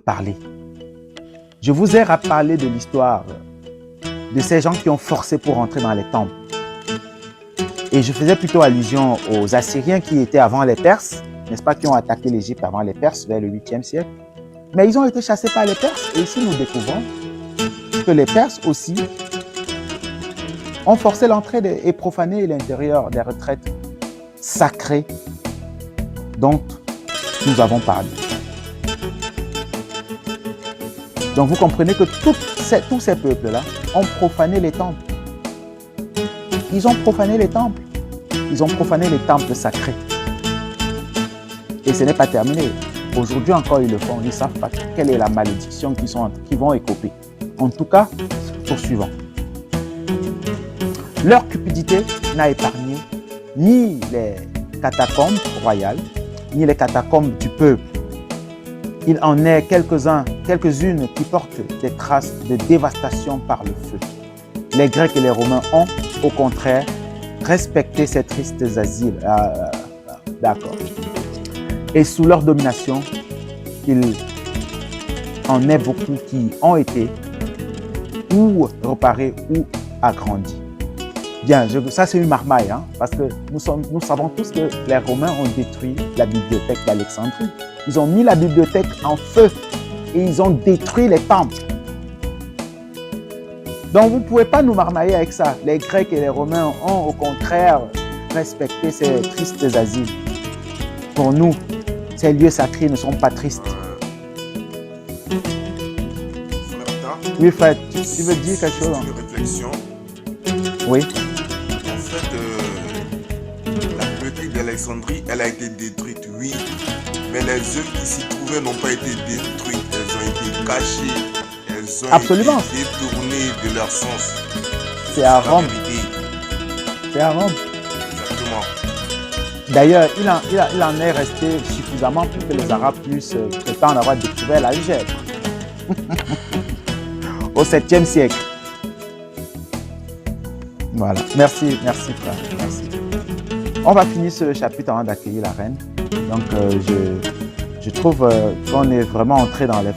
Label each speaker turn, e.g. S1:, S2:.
S1: parler. Je vous ai parlé de l'histoire de ces gens qui ont forcé pour entrer dans les temples. Et je faisais plutôt allusion aux Assyriens qui étaient avant les Perses, n'est-ce pas, qui ont attaqué l'Égypte avant les Perses vers le 8e siècle. Mais ils ont été chassés par les Perses. Et ici, nous découvrons que les Perses aussi ont forcé l'entrée et profané l'intérieur des retraites sacrées dont nous avons parlé. Donc vous comprenez que tous ces peuples-là ont profané les temples. Ils ont profané les temples. Ils ont profané les temples sacrés. Et ce n'est pas terminé. Aujourd'hui encore, ils le font. Ils ne savent pas quelle est la malédiction qu'ils vont écoper. En tout cas, poursuivons. Leur cupidité n'a épargné ni les catacombes royales, ni les catacombes du peuple. Il en est quelques-unes qui portent des traces de dévastation par le feu. Les Grecs et les Romains ont, au contraire, respecté ces tristes asiles. D'accord. Et sous leur domination, il en est beaucoup qui ont été ou réparés ou agrandis. Bien, ça c'est une marmaille, hein, parce que nous savons tous que les Romains ont détruit la bibliothèque d'Alexandrie. Ils ont mis la bibliothèque en feu et ils ont détruit les temples. Donc vous ne pouvez pas nous marmailler avec ça. Les Grecs et les Romains ont au contraire respecté ces tristes asiles. Pour nous, ces lieux sacrés ne sont pas tristes. Oui, Fred, tu veux dire quelque chose?
S2: Une réflexion.
S1: Oui.
S2: En fait, la bibliothèque d'Alexandrie, elle a été détruite, oui. Mais les œuvres qui s'y trouvaient n'ont pas été détruites. Elles ont été cachées. Elles ont
S1: Absolument.
S2: été détournées de leur sens.
S1: C'est à Rome. C'est à Rome.
S2: Exactement.
S1: D'ailleurs, il en est resté suffisamment pour que les Arabes puissent prétendre avoir découvert l'algèbre. Au 7e siècle. Voilà. Merci frère. Merci. On va finir ce chapitre avant d'accueillir la reine. Donc, je trouve qu'on est vraiment entré dans les